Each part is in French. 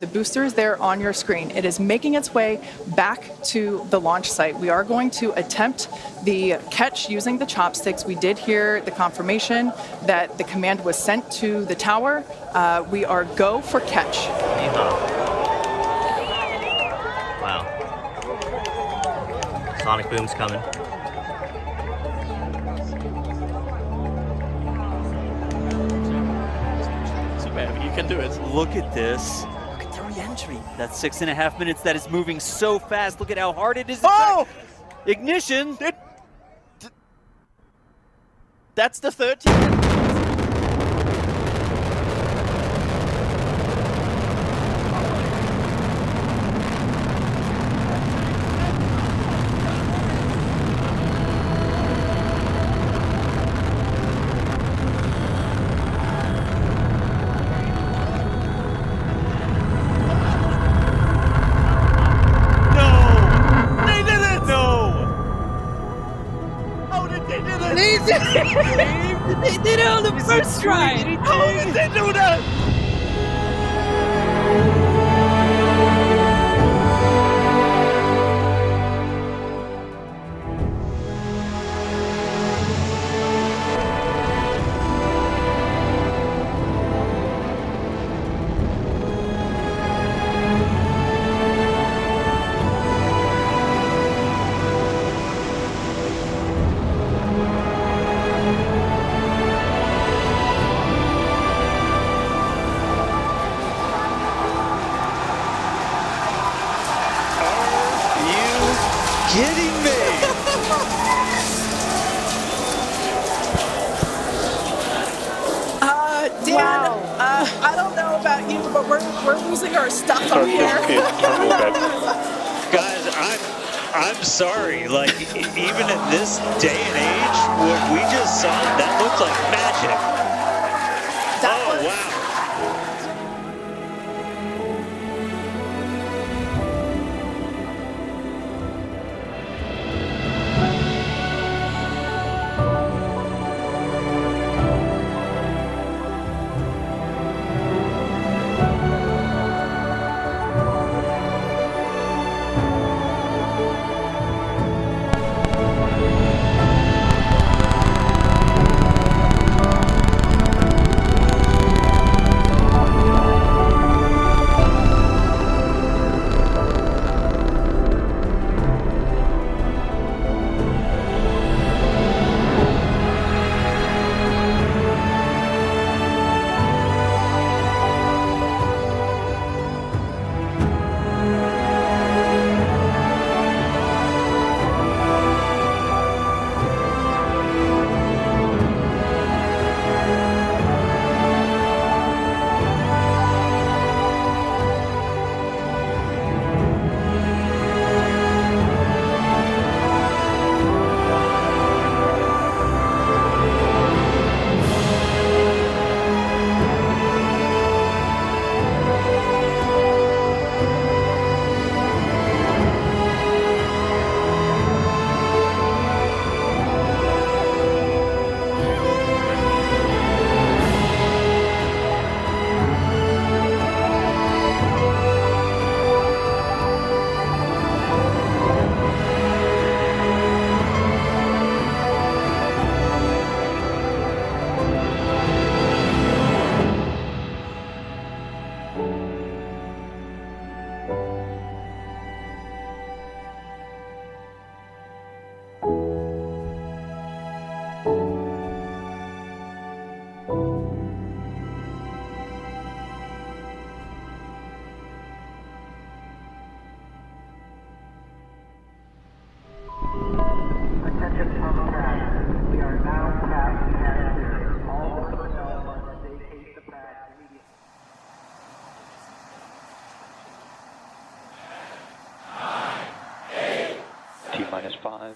The booster is there on your screen. It is making its way back to the launch site. We are going to attempt the catch using the chopsticks. We did hear the confirmation that the command was sent to the tower. We are go for catch. Wow. Sonic boom's coming. You can do it. Look at this. Look at the re-entry. That's 6.5 minutes. That is moving so fast. Look at how hard it is. Oh! Ignition. That's the 13. They did it on the first try! How did they do that? Kidding me? Dan, wow. I don't know about you, but we're losing our stuff up here. Guys, I'm sorry. Like, even in this day and age, what we just saw, that looked like magic. Wow.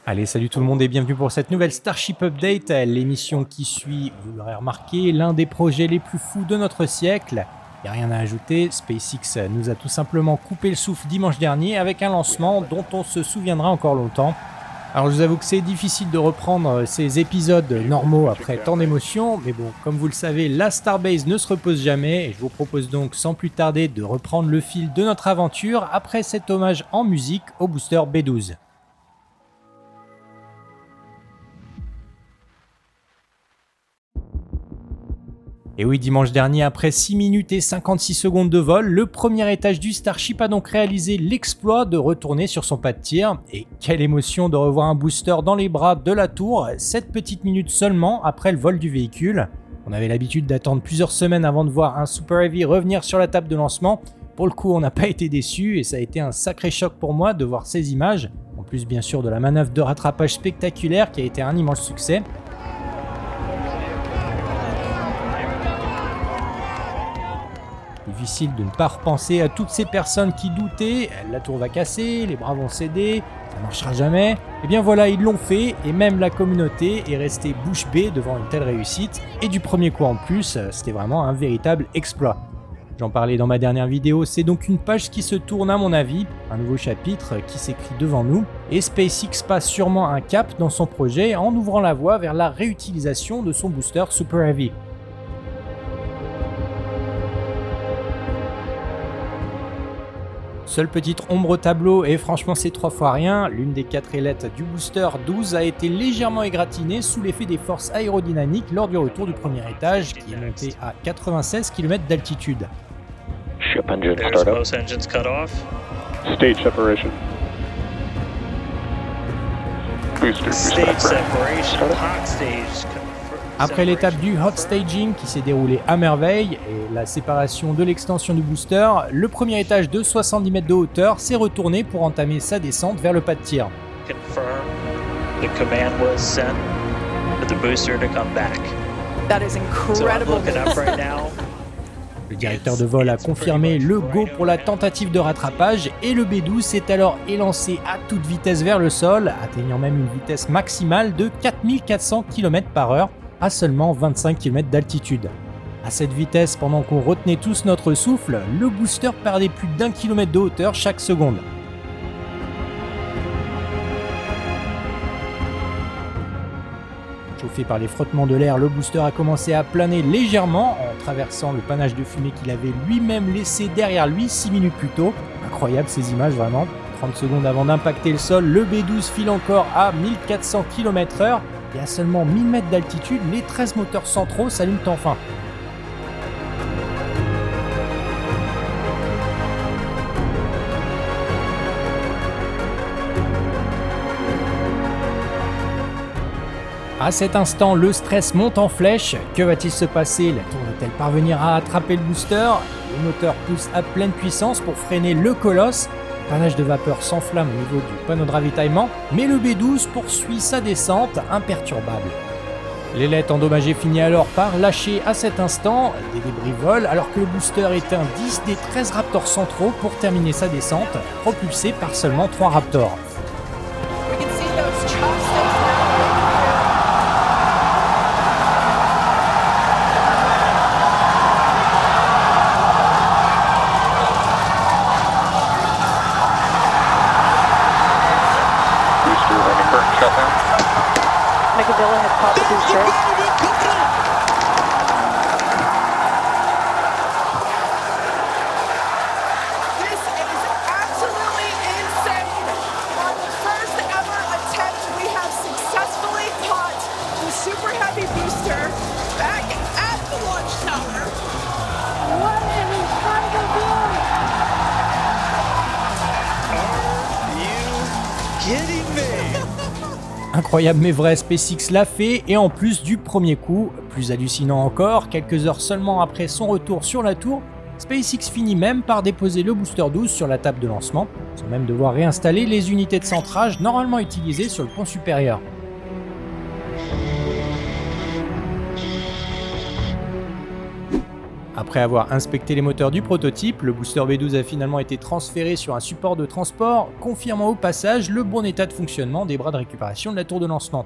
Allez, salut tout le monde et bienvenue pour cette nouvelle Starship Update, l'émission qui suit, vous l'aurez remarqué, l'un des projets les plus fous de notre siècle. Il n'y a rien à ajouter, SpaceX nous a tout simplement coupé le souffle dimanche dernier avec un lancement dont on se souviendra encore longtemps. Alors je vous avoue que c'est difficile de reprendre ces épisodes normaux après tant d'émotions, mais bon, comme vous le savez, la Starbase ne se repose jamais, et je vous propose donc sans plus tarder de reprendre le fil de notre aventure après cet hommage en musique au booster B12. Et oui, dimanche dernier, après 6 minutes et 56 secondes de vol, le premier étage du Starship a donc réalisé l'exploit de retourner sur son pas de tir. Et quelle émotion de revoir un booster dans les bras de la tour, 7 petites minutes seulement après le vol du véhicule. On avait l'habitude d'attendre plusieurs semaines avant de voir un Super Heavy revenir sur la table de lancement. Pour le coup, on n'a pas été déçus et ça a été un sacré choc pour moi de voir ces images. En plus bien sûr de la manœuvre de rattrapage spectaculaire qui a été un immense succès. Difficile de ne pas repenser à toutes ces personnes qui doutaient, la tour va casser, les bras vont céder, ça marchera jamais. Et bien voilà, ils l'ont fait et même la communauté est restée bouche bée devant une telle réussite. Et du premier coup en plus, c'était vraiment un véritable exploit. J'en parlais dans ma dernière vidéo, c'est donc une page qui se tourne à mon avis, un nouveau chapitre qui s'écrit devant nous. Et SpaceX passe sûrement un cap dans son projet en ouvrant la voie vers la réutilisation de son booster Super Heavy. Seule petite ombre au tableau, et franchement c'est 3 fois rien, l'une des 4 ailettes du booster 12 a été légèrement égratignée sous l'effet des forces aérodynamiques lors du retour du premier étage qui est monté à 96 km d'altitude. Ship engine There's startup. both engines cut off. Stage separation. Booster Stage separation. Startup. Hot stage. Après l'étape du hot staging qui s'est déroulée à merveille et la séparation de l'extension du booster, le premier étage de 70 mètres de hauteur s'est retourné pour entamer sa descente vers le pas de tir. Confirm the command was sent for the booster to come back. That is So I'm incredible. looking up right now. Le directeur de vol a confirmé le go pour la tentative de rattrapage et le B12 s'est alors élancé à toute vitesse vers le sol, atteignant même une vitesse maximale de 4400 km/h à seulement 25 km d'altitude. À cette vitesse, pendant qu'on retenait tous notre souffle, le booster perdait plus d'1 km de hauteur chaque seconde. Chauffé par les frottements de l'air, le booster a commencé à planer légèrement en traversant le panache de fumée qu'il avait lui-même laissé derrière lui 6 minutes plus tôt. Incroyable ces images vraiment. 30 secondes avant d'impacter le sol, le B12 file encore à 1400 km/h et à seulement 1000 mètres d'altitude, les 13 moteurs centraux s'allument enfin. À cet instant, le stress monte en flèche. Que va-t-il se passer? La tour va-t-elle parvenir à attraper le booster? Les moteurs poussent à pleine puissance pour freiner le colosse. Le panache de vapeur s'enflamme au niveau du panneau de ravitaillement, mais le B12 poursuit sa descente imperturbable. L'ailette endommagée finit alors par lâcher à cet instant, des débris volent alors que le booster éteint 10 des 13 Raptors centraux pour terminer sa descente, propulsé par seulement 3 Raptors. We can see those chopsticks now. booster running burn shutdown. Megavilla has popped the booster. This is absolutely insane. On the first ever attempt, we have successfully caught the Super Heavy booster back at the launch tower. What an incredible view! Kidding me? Incroyable mais vrai, SpaceX l'a fait et en plus du premier coup, plus hallucinant encore, quelques heures seulement après son retour sur la tour, SpaceX finit même par déposer le booster 12 sur la table de lancement, sans même devoir réinstaller les unités de centrage normalement utilisées sur le pont supérieur. Après avoir inspecté les moteurs du prototype, le booster B12 a finalement été transféré sur un support de transport, confirmant au passage le bon état de fonctionnement des bras de récupération de la tour de lancement.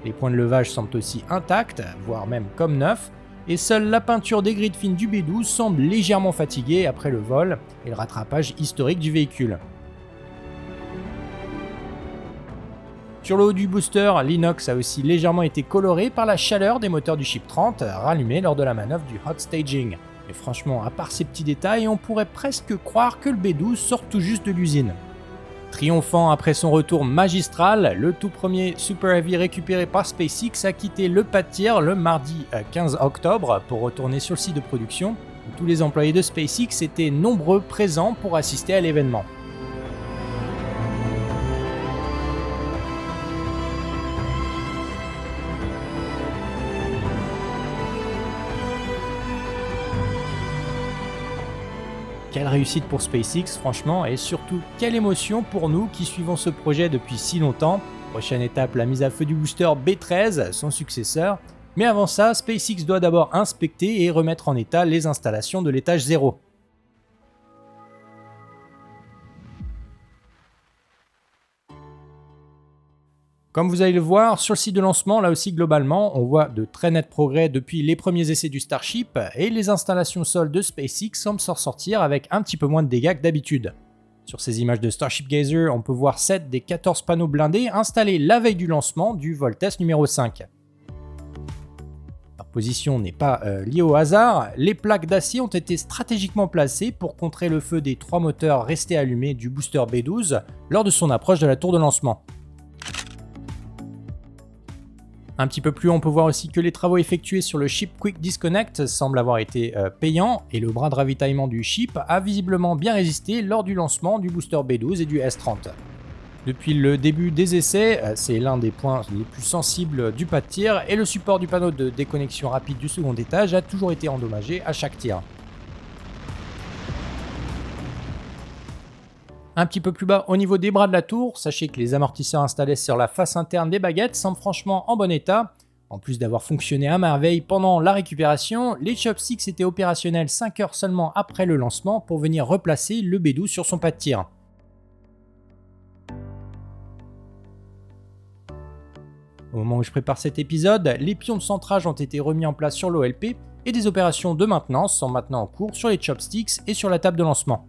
Les points de levage semblent aussi intacts, voire même comme neufs, et seule la peinture des grilles fines du B12 semble légèrement fatiguée après le vol et le rattrapage historique du véhicule. Sur le haut du booster, l'inox a aussi légèrement été coloré par la chaleur des moteurs du Ship 30 rallumés lors de la manœuvre du hot staging. Mais franchement, à part ces petits détails, on pourrait presque croire que le B12 sort tout juste de l'usine. Triomphant après son retour magistral, le tout premier Super Heavy récupéré par SpaceX a quitté le pas de tir le mardi 15 octobre pour retourner sur le site de production, où tous les employés de SpaceX étaient nombreux présents pour assister à l'événement. Quelle réussite pour SpaceX, franchement, et surtout quelle émotion pour nous qui suivons ce projet depuis si longtemps. Prochaine étape, la mise à feu du booster B13, son successeur. Mais avant ça, SpaceX doit d'abord inspecter et remettre en état les installations de l'étage 0. Comme vous allez le voir, sur le site de lancement, là aussi globalement, on voit de très nets progrès depuis les premiers essais du Starship, et les installations sol de SpaceX semblent s'en sortir avec un petit peu moins de dégâts que d'habitude. Sur ces images de Starship Gazer, on peut voir 7 des 14 panneaux blindés installés la veille du lancement du vol test numéro 5. Leur position n'est pas liée au hasard, les plaques d'acier ont été stratégiquement placées pour contrer le feu des 3 moteurs restés allumés du booster B12 lors de son approche de la tour de lancement. Un petit peu plus haut, on peut voir aussi que les travaux effectués sur le Ship Quick Disconnect semblent avoir été payants, et le bras de ravitaillement du Ship a visiblement bien résisté lors du lancement du booster B12 et du S30. Depuis le début des essais, c'est l'un des points les plus sensibles du pas de tir, et le support du panneau de déconnexion rapide du second étage a toujours été endommagé à chaque tir. Un petit peu plus bas au niveau des bras de la tour, sachez que les amortisseurs installés sur la face interne des baguettes semblent franchement en bon état. En plus d'avoir fonctionné à merveille pendant la récupération, les chopsticks étaient opérationnels 5 heures seulement après le lancement pour venir replacer le B12 sur son pas de tir. Au moment où je prépare cet épisode, les pions de centrage ont été remis en place sur l'OLP et des opérations de maintenance sont maintenant en cours sur les chopsticks et sur la table de lancement.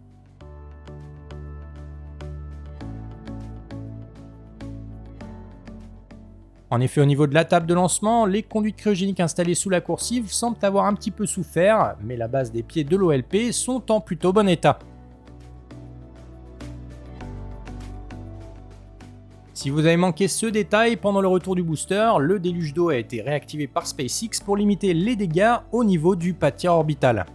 En effet, au niveau de la table de lancement, les conduites cryogéniques installées sous la coursive semblent avoir un petit peu souffert, mais la base des pieds de l'OLP sont en plutôt bon état. Si vous avez manqué ce détail, pendant le retour du booster, le déluge d'eau a été réactivé par SpaceX pour limiter les dégâts au niveau du pas de tir orbital.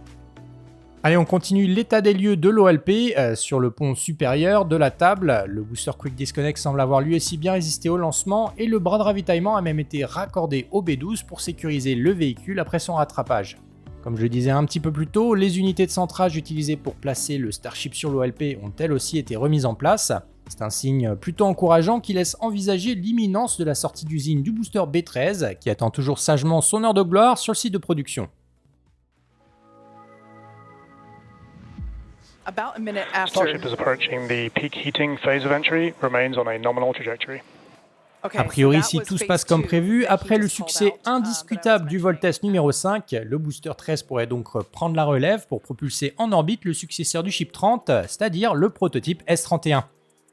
Allez, on continue l'état des lieux de l'OLP sur le pont supérieur de la table. Le booster Quick Disconnect semble avoir lui aussi bien résisté au lancement et le bras de ravitaillement a même été raccordé au B12 pour sécuriser le véhicule après son rattrapage. Comme je le disais un petit peu plus tôt, les unités de centrage utilisées pour placer le Starship sur l'OLP ont elles aussi été remises en place. C'est un signe plutôt encourageant qui laisse envisager l'imminence de la sortie d'usine du booster B13 qui attend toujours sagement son heure de gloire sur le site de production. About a minute after. Starship is approaching the peak heating phase of entry, remains on a nominal trajectory. A priori, si tout se passe comme prévu, après le succès indiscutable du vol test numéro 5, le booster 13 pourrait donc prendre la relève pour propulser en orbite le successeur du Ship 30, c'est-à-dire le prototype S31.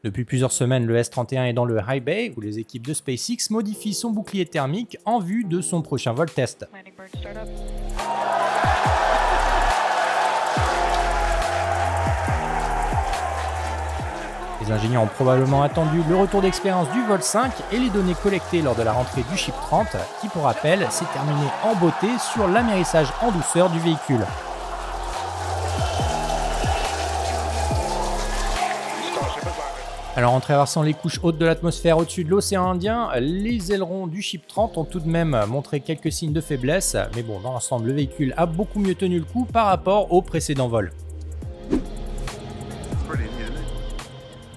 Depuis plusieurs semaines, le S31 est dans le High Bay, où les équipes de SpaceX modifient son bouclier thermique en vue de son prochain vol test. Les ingénieurs ont probablement attendu le retour d'expérience du vol 5 et les données collectées lors de la rentrée du Ship 30, qui pour rappel s'est terminé en beauté sur l'amérissage en douceur du véhicule. Alors en traversant les couches hautes de l'atmosphère au-dessus de l'océan Indien, les ailerons du Ship 30 ont tout de même montré quelques signes de faiblesse, mais bon, dans l'ensemble, le véhicule a beaucoup mieux tenu le coup par rapport au précédent vol.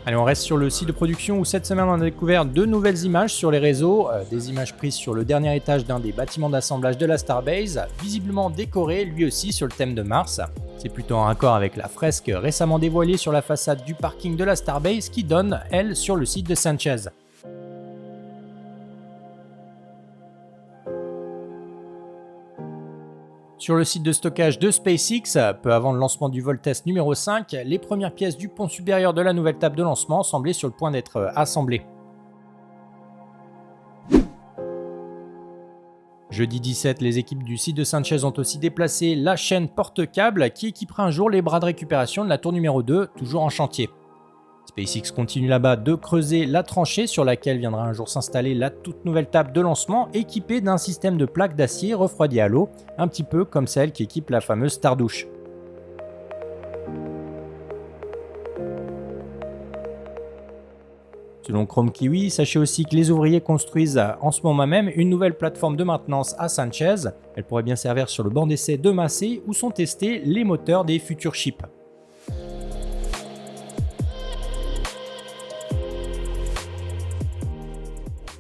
Allez, on reste sur le site de production où cette semaine on a découvert de nouvelles images sur les réseaux, des images prises sur le dernier étage d'un des bâtiments d'assemblage de la Starbase, visiblement décoré lui aussi sur le thème de Mars. C'est plutôt en accord avec la fresque récemment dévoilée sur la façade du parking de la Starbase qui donne, elle, sur le site de Sanchez. Sur le site de stockage de SpaceX, peu avant le lancement du vol test numéro 5, les premières pièces du pont supérieur de la nouvelle table de lancement semblaient sur le point d'être assemblées. Jeudi 17, les équipes du site de Sanchez ont aussi déplacé la chaîne porte-câble qui équipera un jour les bras de récupération de la tour numéro 2, toujours en chantier. SpaceX continue là-bas de creuser la tranchée sur laquelle viendra un jour s'installer la toute nouvelle table de lancement équipée d'un système de plaques d'acier refroidi à l'eau, un petit peu comme celle qui équipe la fameuse Stardouche. Selon Chrome Kiwi, sachez aussi que les ouvriers construisent en ce moment même une nouvelle plateforme de maintenance à Sanchez. Elle pourrait bien servir sur le banc d'essai de Massey où sont testés les moteurs des futurs chips.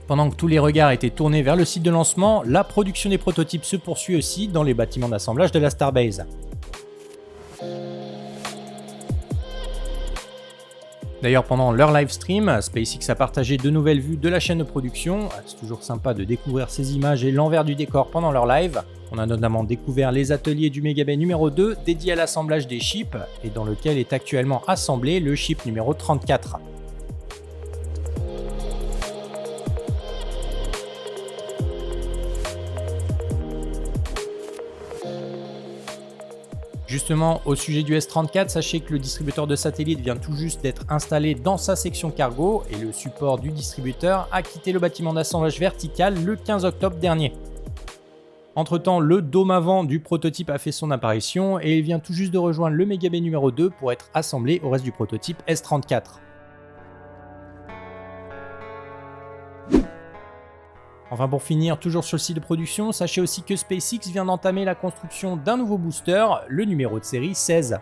Pendant que tous les regards étaient tournés vers le site de lancement, la production des prototypes se poursuit aussi dans les bâtiments d'assemblage de la Starbase. D'ailleurs, pendant leur live stream, SpaceX a partagé de nouvelles vues de la chaîne de production. C'est toujours sympa de découvrir ces images et l'envers du décor pendant leur live. On a notamment découvert les ateliers du Mega Bay numéro 2 dédiés à l'assemblage des chips et dans lequel est actuellement assemblé le chip numéro 34. Justement, au sujet du S34, sachez que le distributeur de satellite vient tout juste d'être installé dans sa section cargo et le support du distributeur a quitté le bâtiment d'assemblage vertical le 15 octobre dernier. Entre-temps, le dôme avant du prototype a fait son apparition et il vient tout juste de rejoindre le Mega Bay numéro 2 pour être assemblé au reste du prototype S34. Enfin pour finir, toujours sur le site de production, sachez aussi que SpaceX vient d'entamer la construction d'un nouveau booster, le numéro de série 16.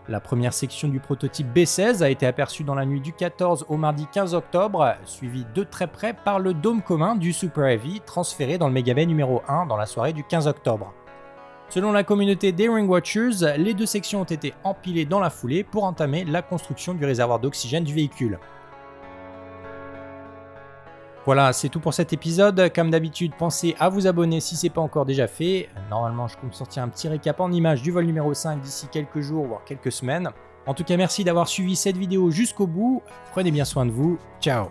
La première section du prototype B16 a été aperçue dans la nuit du 14 au mardi 15 octobre, suivie de très près par le dôme commun du Super Heavy transféré dans le Mega Bay numéro 1 dans la soirée du 15 octobre. Selon la communauté des Ring Watchers, les deux sections ont été empilées dans la foulée pour entamer la construction du réservoir d'oxygène du véhicule. Voilà, c'est tout pour cet épisode. Comme d'habitude, pensez à vous abonner si ce n'est pas encore déjà fait. Normalement, je compte sortir un petit récap en images du vol numéro 5 d'ici quelques jours, voire quelques semaines. En tout cas, merci d'avoir suivi cette vidéo jusqu'au bout. Prenez bien soin de vous. Ciao!